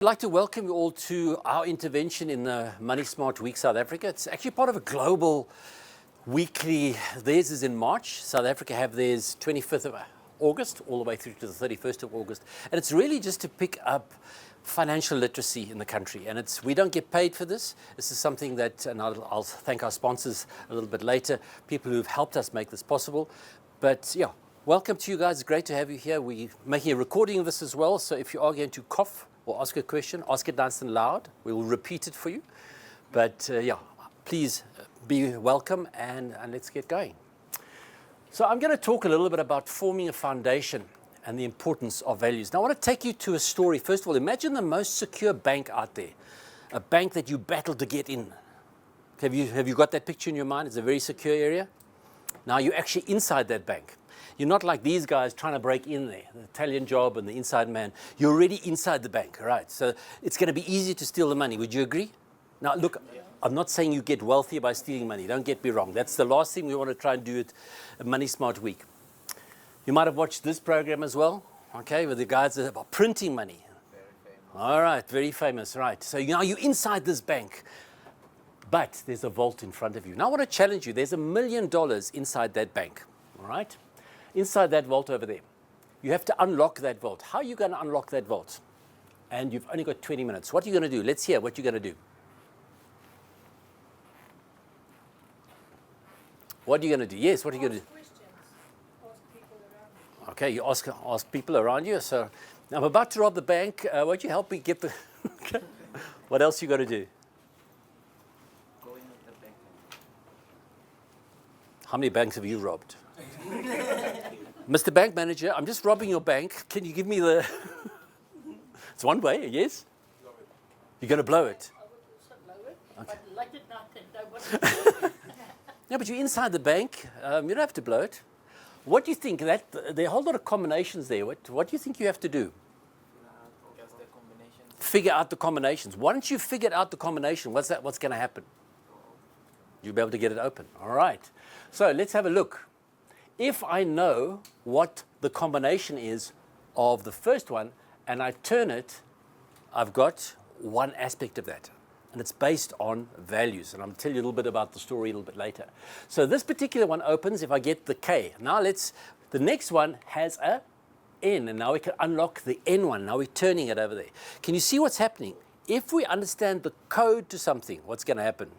I'd like to welcome you all to our intervention in the Money Smart Week South Africa. It's actually part of a global weekly. Theirs is in March. South Africa have theirs 25th of August all the way through to the 31st of August. And it's really just to pick up financial literacy in the country. And we don't get paid for this. This is something that, and I'll thank our sponsors a little bit later, people who've helped us make this possible. But yeah, welcome to you guys. It's great to have you here. We're making a recording of this as well. So if you are going to cough or ask a question, ask it nice and loud. We will repeat it for you. But yeah, please be welcome and let's get going. So I'm going to talk a little bit about forming a foundation and the importance of values. Now I want to take you to a story. First of all, imagine the most secure bank out there, a bank that you battled to get in. Have you got that picture in your mind? It's a very secure area. Now you're actually inside that bank. You're not like these guys trying to break in there, the Italian job and the inside man. You're already inside the bank, right? So it's going to be easy to steal the money. Would you agree? Now, look, I'm not saying you get wealthier by stealing money. Don't get me wrong. That's the last thing we want to try and do at Money Smart Week. You might have watched this program as well, okay, with the guys that are printing money. Very famous. All right, very famous, right. So now you're inside this bank, but there's a vault in front of you. Now I want to challenge you. There's $1 million inside that bank, all right? Inside that vault over there. You have to unlock that vault. How are you going to unlock that vault? And you've only got 20 minutes. What are you going to do? Let's hear what you're going to do. What are you going to do? Yes, what are you going to do? Ask people around me. Okay, you ask people around you. So now I'm about to rob the bank. Won't you help me get the... Okay. What else you got to do? Going with the bank. How many banks have you robbed? Mr. Bank Manager, I'm just robbing your bank. Can you give me the... It's one way, yes? You're going to blow it? I would also blow it, Okay. but late at night and nobody. No, but you're inside the bank. You don't have to blow it. What do you think? There are a whole lot of combinations there. What do you think you have to do? Guess the combinations. Figure out the combinations. Once you've figured out the combination, what's going to happen? You'll be able to get it open. All right. So let's have a look. If I know what the combination is of the first one and I turn it, I've got one aspect of that. And it's based on values. And I'll tell you a little bit about the story a little bit later. So this particular one opens if I get the K. Now the next one has a N. And now we can unlock the N one. Now we're turning it over there. Can you see what's happening? If we understand the code to something, what's going to happen?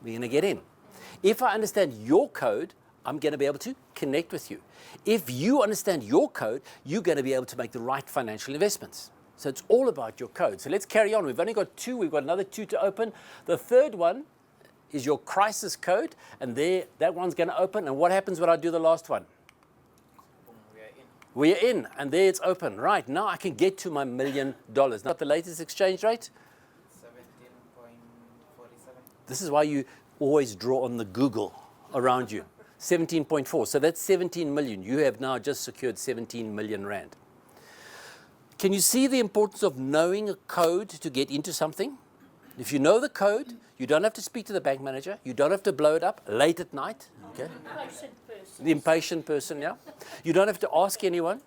We're going to get in. If I understand your code, I'm going to be able to connect with you. If you understand your code, you're going to be able to make the right financial investments. So it's all about your code. So let's carry on. We've only got 2. We've got another 2 to open. The third one is your crisis code. And that one's going to open. And what happens when I do the last one? Boom, we are in. We're in. And there it's open. Right. Now I can get to my $1 million. Now the latest exchange rate? 17.47. This is why you always draw on the Google around you. 17.4. So that's 17 million. You have now just secured 17 million rand. Can you see the importance of knowing a code to get into something? If you know the code, you don't have to speak to the bank manager. You don't have to blow it up late at night. Okay? Patient person. The impatient person, yeah. You don't have to ask anyone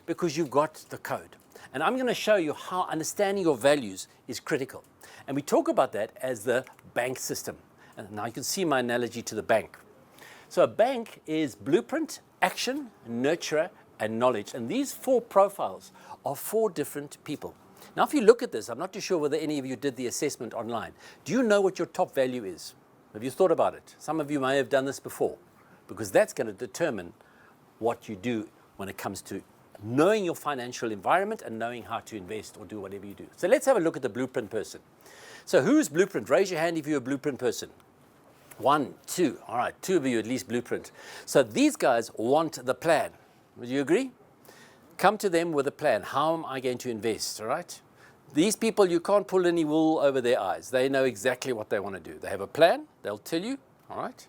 because you've got the code. And I'm going to show you how understanding your values is critical. And we talk about that as the bank system. And now you can see my analogy to the bank. So a bank is blueprint, action, nurturer, and knowledge. And these 4 profiles are 4 different people. Now, if you look at this, I'm not too sure whether any of you did the assessment online. Do you know what your top value is? Have you thought about it? Some of you may have done this before, because that's going to determine what you do when it comes to knowing your financial environment and knowing how to invest or do whatever you do. So let's have a look at the blueprint person. So who's blueprint? Raise your hand if you're a blueprint person. 1, 2. All right, 2 of you at least blueprint. So these guys want the plan. Would you agree? Come to them with a plan. How am I going to invest? All right? These people, you can't pull any wool over their eyes. They know exactly what they want to do. They have a plan. They'll tell you. All right?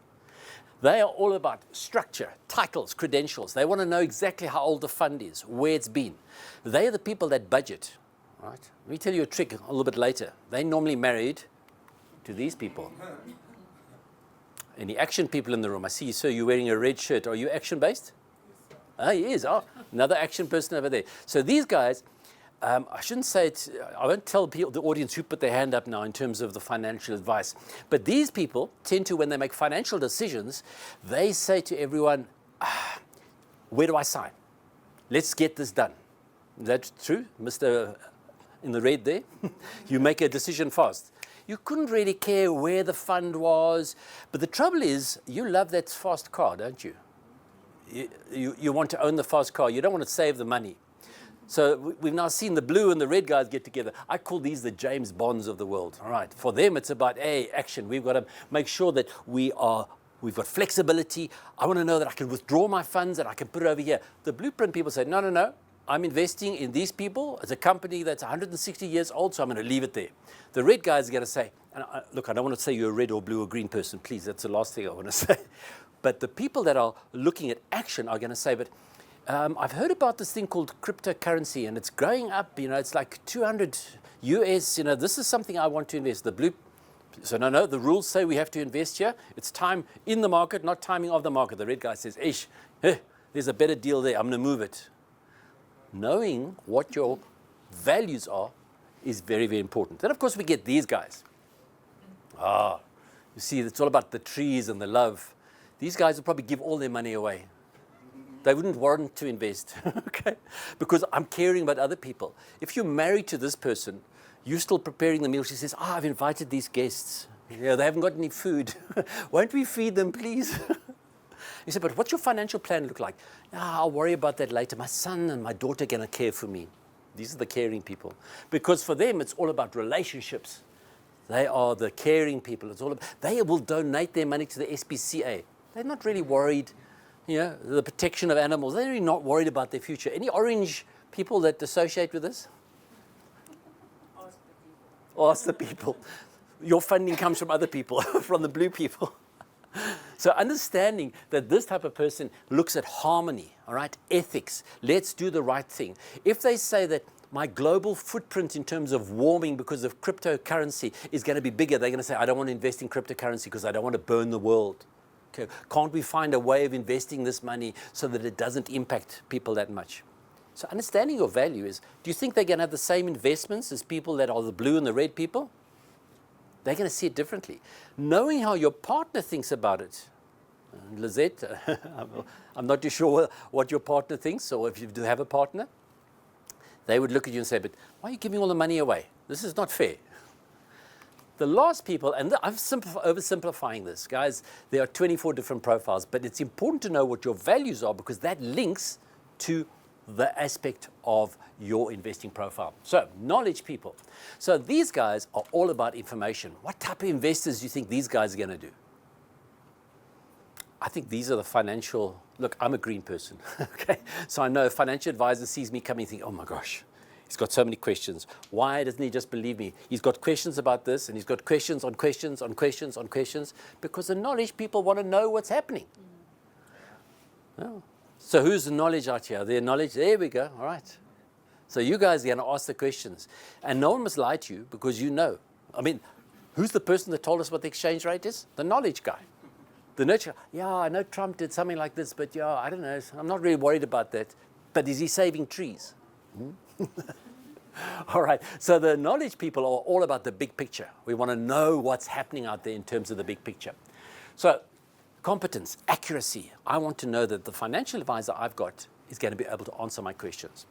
They are all about structure, titles, credentials. They want to know exactly how old the fund is, where it's been. They are the people that budget. All right? Let me tell you a trick a little bit later. They're normally married to these people. Any action people in the room? I see, sir, you're wearing a red shirt. Are you action-based? Ah, he is. Oh, another action person over there. So these guys, I shouldn't say it, I won't tell people, the audience who put their hand up now in terms of the financial advice. But these people tend to, when they make financial decisions, they say to everyone, where do I sign? Let's get this done. Is that true, Mr. in the red there? You make a decision fast. You couldn't really care where the fund was. But the trouble is, you love that fast car, don't you? You want to own the fast car. You don't want to save the money. So we've now seen the blue and the red guys get together. I call these the James Bonds of the world. All right. For them, it's about, action. We've got to make sure that we've got flexibility. I want to know that I can withdraw my funds and I can put it over here. The blueprint people say, no. I'm investing in these people as a company that's 160 years old, so I'm going to leave it there. The red guys are going to say, and look, I don't want to say you're a red or blue or green person, please. That's the last thing I want to say. But the people that are looking at action are going to say, but I've heard about this thing called cryptocurrency, and it's growing up. It's like 200 US. This is something I want to invest. The blue. So no, the rules say we have to invest here. It's time in the market, not timing of the market. The red guy says, there's a better deal there. I'm going to move it. Knowing what your values are is very, very important. Then, of course, we get these guys. You see, it's all about the trees and the love. These guys will probably give all their money away. They wouldn't want to invest, okay? Because I'm caring about other people. If you're married to this person, you're still preparing the meal. She says, I've invited these guests. They haven't got any food. Won't we feed them, please? You say, but what's your financial plan look like? I'll worry about that later. My son and my daughter are going to care for me. These are the caring people. Because for them, it's all about relationships. They are the caring people. They will donate their money to the SPCA. They're not really worried, the protection of animals. They're really not worried about their future. Any orange people that associate with this? Ask the people. Your funding comes from other people, from the blue people. So understanding that this type of person looks at harmony, all right, ethics, let's do the right thing. If they say that my global footprint in terms of warming because of cryptocurrency is going to be bigger, they're going to say, I don't want to invest in cryptocurrency because I don't want to burn the world. Okay. Can't we find a way of investing this money so that it doesn't impact people that much? So understanding your value is, do you think they're going to have the same investments as people that are the blue and the red people? They're going to see it differently. Knowing how your partner thinks about it. Lizette, I'm not too sure what your partner thinks, or if you do have a partner. They would look at you and say, but why are you giving all the money away? This is not fair. The last people, and I'm oversimplifying this, guys, there are 24 different profiles, but it's important to know what your values are because that links to the aspect of your investing profile. So, knowledge people. So these guys are all about information. What type of investors do you think these guys are going to do? I think these are the financial, look, I'm a green person, okay? So I know a financial advisor sees me coming and think, oh my gosh, he's got so many questions. Why doesn't he just believe me? He's got questions about this, and he's got questions on questions on questions on questions, because the knowledge people want to know what's happening. Oh. So who's the knowledge out here? Their knowledge, there we go, all right. So you guys are going to ask the questions. And no one must lie to you because you know. I mean, who's the person that told us what the exchange rate is? The knowledge guy. The nurture, I know Trump did something like this, but I don't know. I'm not really worried about that. But is he saving trees? All right. So the knowledge people are all about the big picture. We want to know what's happening out there in terms of the big picture. So competence, accuracy. I want to know that the financial advisor I've got is going to be able to answer my questions.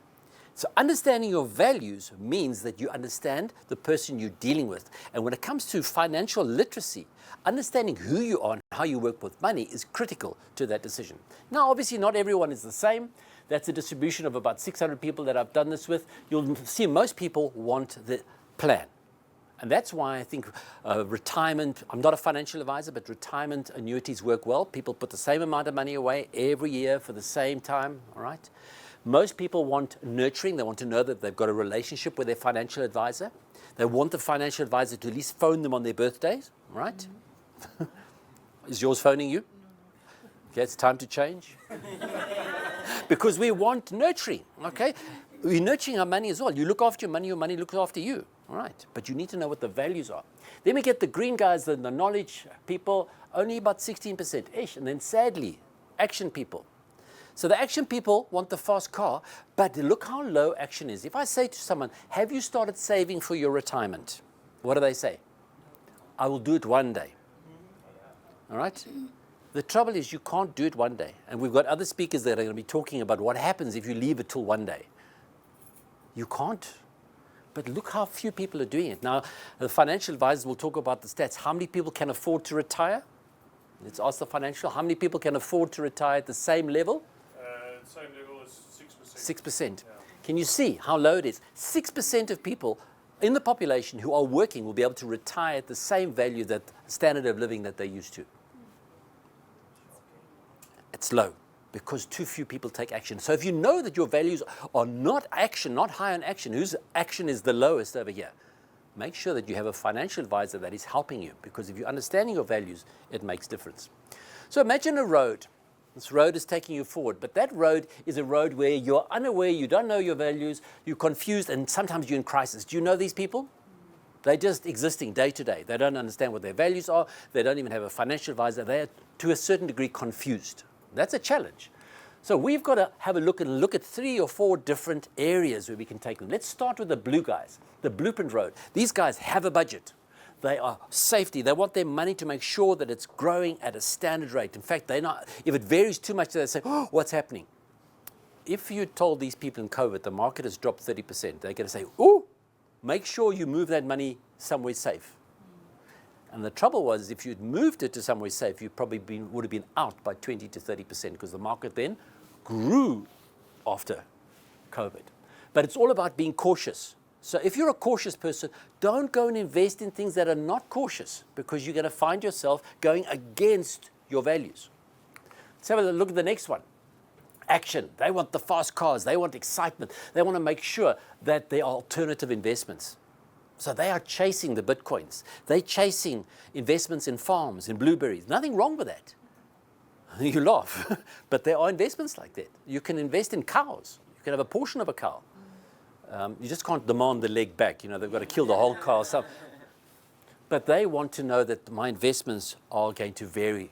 So understanding your values means that you understand the person you're dealing with. And when it comes to financial literacy, understanding who you are and how you work with money is critical to that decision. Now, obviously, not everyone is the same. That's a distribution of about 600 people that I've done this with. You'll see most people want the plan. And that's why I think retirement, I'm not a financial advisor, but retirement annuities work well. People put the same amount of money away every year for the same time, all right? Most people want nurturing. They want to know that they've got a relationship with their financial advisor. They want the financial advisor to at least phone them on their birthdays, right? Is yours phoning you? Okay, it's time to change. Because we want nurturing, okay? We're nurturing our money as well. You look after your money looks after you, all right? But you need to know what the values are. Then we get the green guys, the knowledge people, only about 16%-ish. And then sadly, action people. So the action people want the fast car, but look how low action is. If I say to someone, have you started saving for your retirement? What do they say? I will do it one day. All right? The trouble is you can't do it one day. And we've got other speakers that are going to be talking about what happens if you leave it till one day. You can't. But look how few people are doing it. Now, the financial advisors will talk about the stats. How many people can afford to retire? Let's ask the financial. How many people can afford to retire at the same level? Same level is 6%. 6%. Yeah. Can you see how low it is? 6% of people in the population who are working will be able to retire at the same value, that standard of living that they used to. It's low because too few people take action. So if you know that your values are not action, not high on action, whose action is the lowest over here, make sure that you have a financial advisor that is helping you, because if you're understanding your values, it makes difference. So imagine a road. This road is taking you forward, but that road is a road where you're unaware, you don't know your values, you're confused, and sometimes you're in crisis. Do you know these people? They're just existing day to day. They don't understand what their values are. They don't even have a financial advisor. They're, to a certain degree, confused. That's a challenge. So we've got to have a look at 3 or 4 different areas where we can take them. Let's start with the blue guys, the blueprint road. These guys have a budget. They are safety. They want their money to make sure that it's growing at a standard rate. In fact, if it varies too much, they say, oh, what's happening? If you told these people in COVID the market has dropped 30%, they're going to say, oh, make sure you move that money somewhere safe. And the trouble was, if you'd moved it to somewhere safe, you probably would have been out by 20 to 30%, because the market then grew after COVID. But it's all about being cautious. So if you're a cautious person, don't go and invest in things that are not cautious, because you're going to find yourself going against your values. Let's have a look at the next one. Action. They want the fast cars. They want excitement. They want to make sure that there are alternative investments. So they are chasing the Bitcoins. They're chasing investments in farms, in blueberries. Nothing wrong with that. You laugh, but there are investments like that. You can invest in cows. You can have a portion of a cow. You just can't demand the leg back. You know, they've got to kill the whole cow. But they want to know that my investments are going to vary.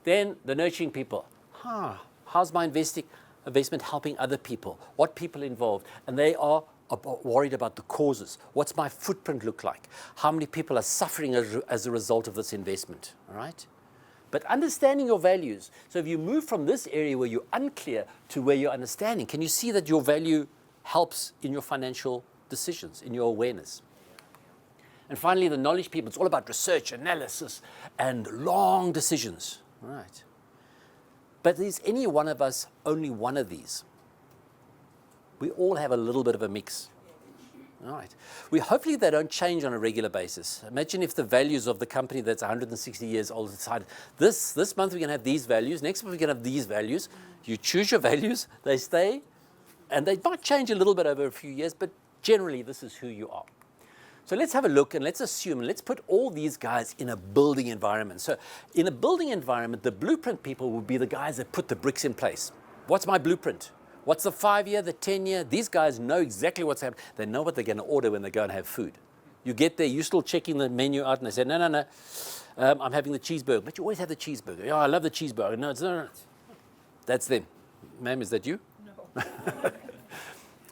Then the nurturing people. How's my investment helping other people? What people involved? And they are worried about the causes. What's my footprint look like? How many people are suffering as a result of this investment? All right? But understanding your values. So if you move from this area where you're unclear to where you're understanding, can you see that your value helps in your financial decisions, in your awareness? And finally, the knowledge people. It's all about research, analysis, and long decisions. All right? But is any one of us only one of these? We all have a little bit of a mix. All right. Hopefully they don't change on a regular basis. Imagine if the values of the company that's 160 years old decided, this month we're going to have these values, next month we're going to have these values. You choose your values, they stay, and they might change a little bit over a few years, but generally this is who you are. So let's have a look, and let's assume, let's put all these guys in a building environment. So in a building environment, the blueprint people will be the guys that put the bricks in place. What's my blueprint? What's the 5-year, the 10-year? These guys know exactly what's happening. They know what they're going to order when they go and have food. You get there, you're still checking the menu out, and they say, no, I'm having the cheeseburger. But you always have the cheeseburger. Oh, I love the cheeseburger. No, no. That's them. Ma'am, is that you? No.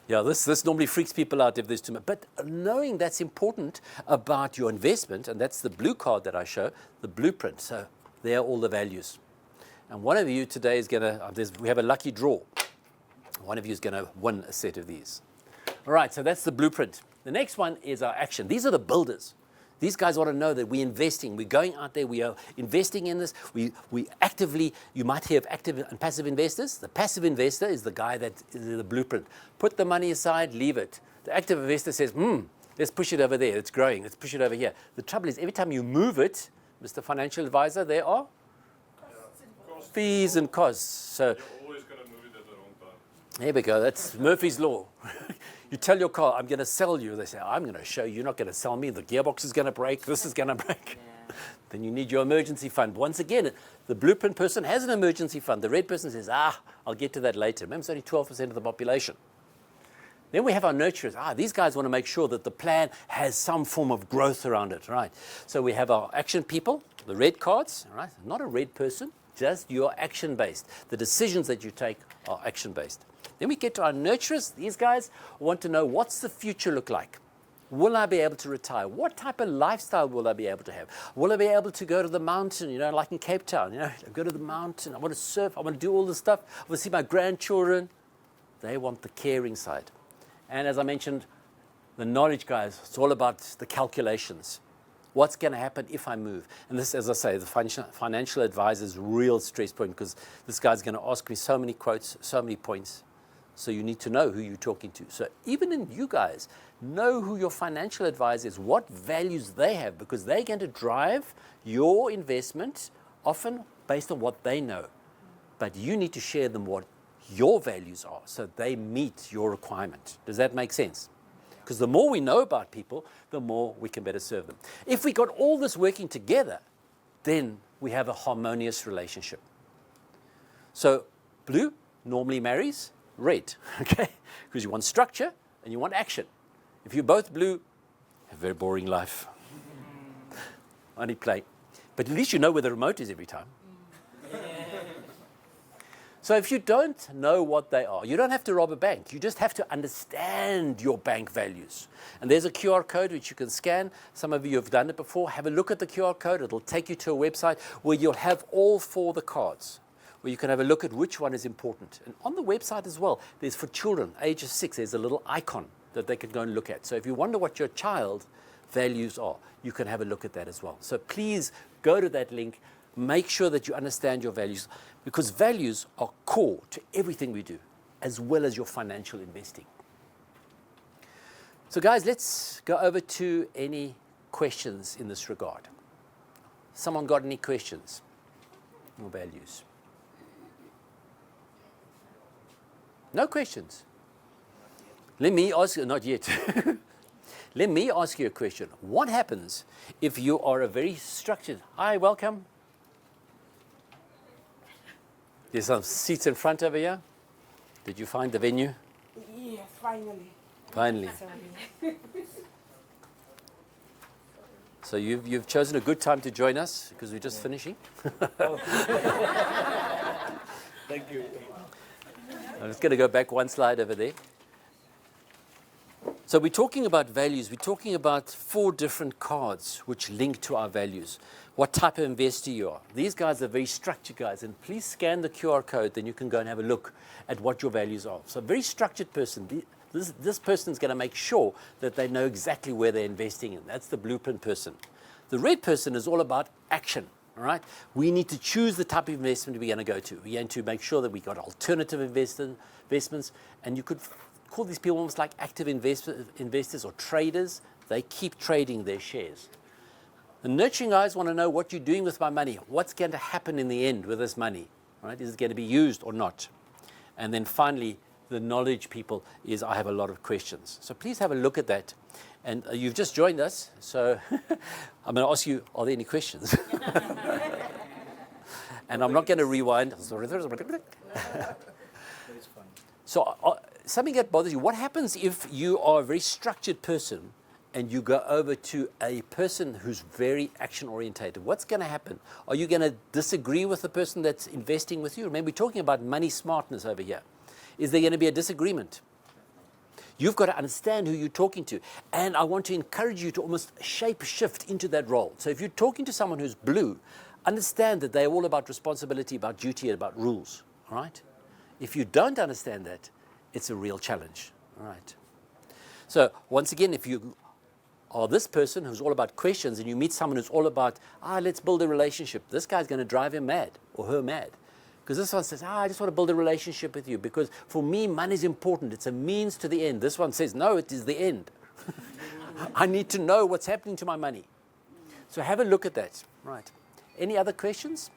Yeah, this normally freaks people out if there's too much. But knowing that's important about your investment, and that's the blue card that I show, the blueprint. So there are all the values. And one of you today is going to, we have a lucky draw. One of you is going to win a set of these. All right, so that's the blueprint. The next one is our action. These are the builders. These guys want to know that we're investing. We're going out there. We are investing in this. We actively, you might hear of active and passive investors. The passive investor is the guy that is the blueprint. Put the money aside, leave it. The active investor says, let's push it over there. It's growing. Let's push it over here. The trouble is, every time you move it, Mr. Financial Advisor, there are fees and costs. So You're always going to move it at the wrong time. there we go. That's Murphy's Law. You tell your car, I'm going to sell you. They say, I'm going to show you. You're not going to sell me. The gearbox is going to break. This is going to break. Yeah. Then you need your emergency fund. Once again, the blueprint person has an emergency fund. The red person says, I'll get to that later. Remember, it's only 12% of the population. Then we have our nurturers. These guys want to make sure that the plan has some form of growth around it, right? So we have our action people, the red cards, all right? Not a red person, you're action-based. The decisions that you take are action-based. Then we get to our nurturers. These guys want to know, what's the future look like? Will I be able to retire? What type of lifestyle will I be able to have? Will I be able to go to the mountain, like in Cape Town, go to the mountain, I want to surf, I want to do all this stuff, I want to see my grandchildren. They want the caring side. And as I mentioned, the knowledge guys, it's all about the calculations. What's going to happen if I move? And this, as I say, the financial advisor's real stress point, because this guy's going to ask me so many quotes, so many points. So you need to know who you're talking to. So even in you guys, know who your financial advisor is, what values they have, because they're going to drive your investment, often based on what they know. But you need to share them what your values are, so they meet your requirement. Does that make sense? Because the more we know about people, the more we can better serve them. If we got all this working together, then we have a harmonious relationship. So blue normally marries red, okay? Because you want structure and you want action. If you're both blue, you have a very boring life. Only play. But at least you know where the remote is every time. So if you don't know what they are, you don't have to rob a bank. You just have to understand your bank values. And there's a QR code which you can scan. Some of you have done it before. Have a look at the QR code. It'll take you to a website where you'll have all 4 the cards, where you can have a look at which one is important. And on the website as well, there's for children, age of 6, there's a little icon that they can go and look at. So if you wonder what your child values are, you can have a look at that as well. So please go to that link. Make sure that you understand your values, because values are core to everything we do, as well as your financial investing. So guys, let's go over to any questions in this regard. Someone got any questions or values? No questions? Let me ask you, not yet. Let me ask you a question. What happens if you are a very structured, hi, welcome. There's some seats in front over here. Did you find the venue? Yes, finally. Finally. Sorry. So you've chosen a good time to join us, because we're just finishing. Thank you. I'm just going to go back one slide over there. So we're talking about values. We're talking about 4 different cards which link to our values. What type of investor you are. These guys are very structured guys, and please scan the QR code, then you can go and have a look at what your values are. So a very structured person. This person's going to make sure that they know exactly where they're investing in. That's the blueprint person. The red person is all about action. All right? We need to choose the type of investment we're going to go to. We're going to make sure that we got alternative investments, and you could call these people almost like active investors or traders. They keep trading their shares. The nurturing guys want to know what you're doing with my money. What's going to happen in the end with this money? Right? Is it going to be used or not? And then finally, the knowledge people is, I have a lot of questions. So please have a look at that. And you've just joined us, so I'm going to ask you, are there any questions? And I'm not going to rewind. So something that bothers you, what happens if you are a very structured person and you go over to a person who's very action orientated? What's going to happen? Are you going to disagree with the person that's investing with you? Remember, we're talking about money smartness over here. Is there going to be a disagreement? You've got to understand who you're talking to. And I want to encourage you to almost shape shift into that role. So if you're talking to someone who's blue, understand that they're all about responsibility, about duty, and about rules. All right? If you don't understand that, it's a real challenge. All right? So once again, if you are this person who's all about questions and you meet someone who's all about, let's build a relationship, this guy's going to drive him mad or her mad. Because this one says, I just want to build a relationship with you because for me, money is important. It's a means to the end. This one says, no, it is the end. I need to know what's happening to my money. So have a look at that. Right. Any other questions?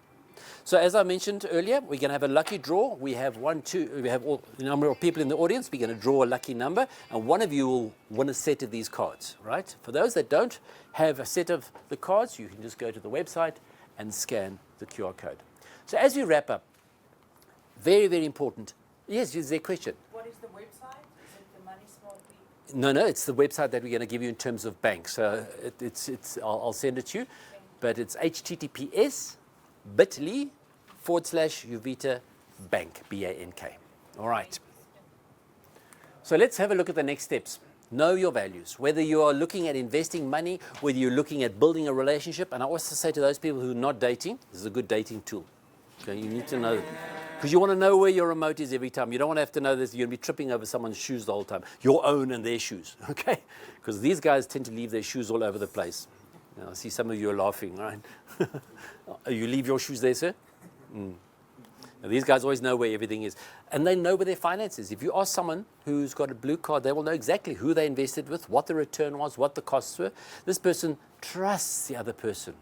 So as I mentioned earlier, we're going to have a lucky draw. We have we have all the number of people in the audience. We're going to draw a lucky number, and one of you will win a set of these cards, right? For those that don't have a set of the cards, you can just go to the website and scan the QR code. So as we wrap up, very, very important. Yes, is there a question? What is the website? Is it the Money Smart Week? No, it's the website that we're going to give you in terms of banks. So I'll send it to you, but it's https:// U-Vita Bank, B-A-N-K. All right. So let's have a look at the next steps. Know your values. Whether you are looking at investing money, whether you're looking at building a relationship, and I also say to those people who are not dating, this is a good dating tool. Okay, you need to know, because you want to know where your remote is every time. You don't want to have to know this. You're going to be tripping over someone's shoes the whole time, your own and their shoes, okay? Because these guys tend to leave their shoes all over the place. Now, I see some of you are laughing, right? You leave your shoes there, sir? Mm. Now, these guys always know where everything is. And they know where their finances. If you ask someone who's got a blue card, they will know exactly who they invested with, what the return was, what the costs were. This person trusts the other person.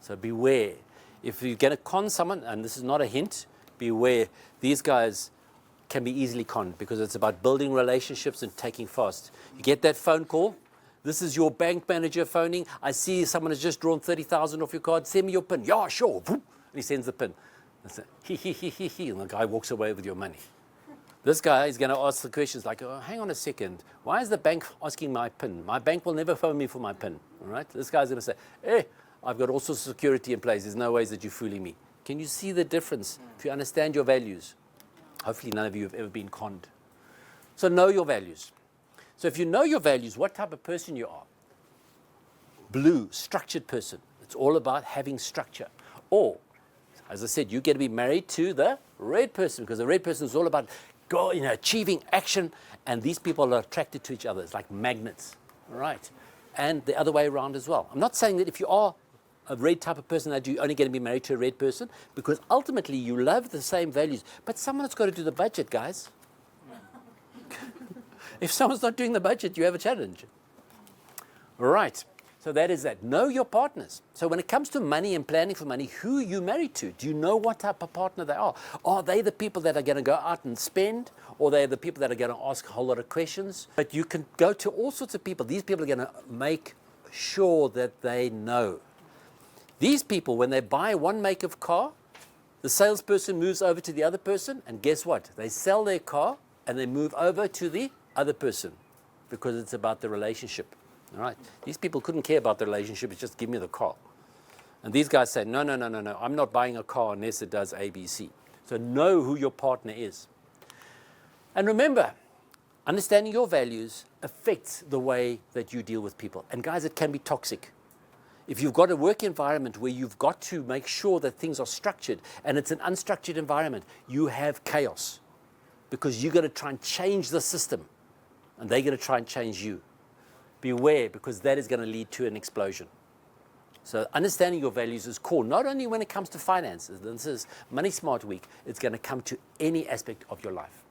So beware. If you're going to con someone, and this is not a hint, beware. These guys can be easily conned because it's about building relationships and taking fast. You get that phone call. This is your bank manager phoning. I see someone has just drawn 30,000 off your card. Send me your PIN. Yeah, sure. And he sends the PIN. And the guy walks away with your money. This guy is going to ask the questions like, oh, hang on a second. Why is the bank asking my PIN? My bank will never phone me for my PIN. All right? This guy's going to say, hey, I've got all sorts of security in place. There's no ways that you're fooling me. Can you see the difference? If you understand your values, hopefully none of you have ever been conned. So know your values. So if you know your values, what type of person you are. Blue, structured person. It's all about having structure. Or, as I said, you get to be married to the red person because the red person is all about achieving action, and these people are attracted to each other. It's like magnets, right? And the other way around as well. I'm not saying that if you are a red type of person that you're only going to be married to a red person, because ultimately you love the same values, but someone's got to do the budget, guys. If someone's not doing the budget, you have a challenge. All right. So that is that. Know your partners. So when it comes to money and planning for money, who are you married to? Do you know what type of partner they are? Are they the people that are going to go out and spend? Or are they the people that are going to ask a whole lot of questions? But you can go to all sorts of people. These people are going to make sure that they know. These people, when they buy one make of car, the salesperson moves over to the other person, and guess what? They sell their car and they move over to the other person because it's about the relationship. All right. These people couldn't care about the relationship. It's just give me the car. And these guys say, no. I'm not buying a car unless it does A, B, C. So know who your partner is. And remember, understanding your values affects the way that you deal with people. And guys, it can be toxic. If you've got a work environment where you've got to make sure that things are structured and it's an unstructured environment, you have chaos because you're going to try and change the system and they're going to try and change you. Beware, because that is going to lead to an explosion. So understanding your values is core, not only when it comes to finances. This is Money Smart Week. It's going to come to any aspect of your life.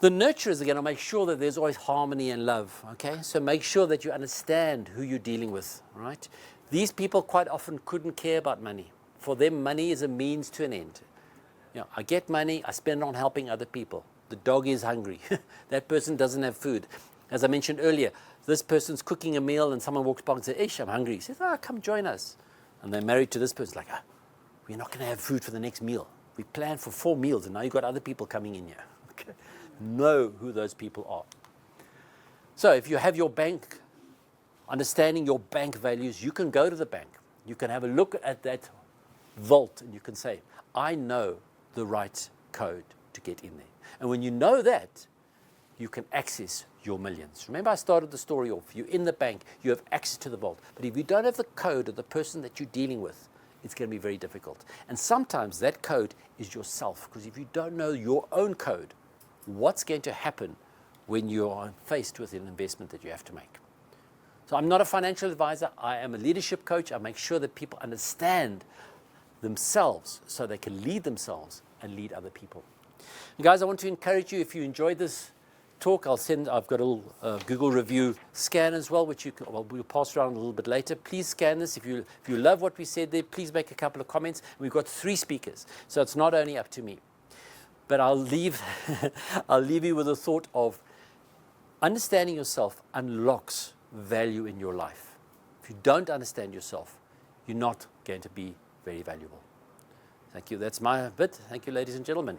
The nurturers are going to make sure that there's always harmony and love, okay? So make sure that you understand who you're dealing with, right? These people quite often couldn't care about money. For them, money is a means to an end. I get money, I spend it on helping other people. The dog is hungry. That person doesn't have food. As I mentioned earlier, this person's cooking a meal and someone walks by and says, Ish, I'm hungry. He says, come join us. And they're married to this person. Like, we're not going to have food for the next meal. We planned for 4 meals and now you've got other people coming in here. Okay. Know who those people are. So if you have your bank, understanding your bank values, you can go to the bank. You can have a look at that vault and you can say, I know the right code to get in there. And when you know that, you can access your millions. Remember I started the story off. You're in the bank, you have access to the vault. But if you don't have the code of the person that you're dealing with, it's going to be very difficult. And sometimes that code is yourself. Because if you don't know your own code, what's going to happen when you are faced with an investment that you have to make? So I'm not a financial advisor. I am a leadership coach. I make sure that people understand themselves so they can lead themselves and lead other people. And guys, I want to encourage you, if you enjoyed this talk, I've got a little Google review scan as well, which we'll pass around a little bit later. Please scan this. If you love what we said there, please make a couple of comments. We've got 3 speakers, so it's not only up to me. But I'll leave you with the thought of understanding yourself unlocks value in your life. If you don't understand yourself, you're not going to be very valuable. Thank you. That's my bit. Thank you, ladies and gentlemen.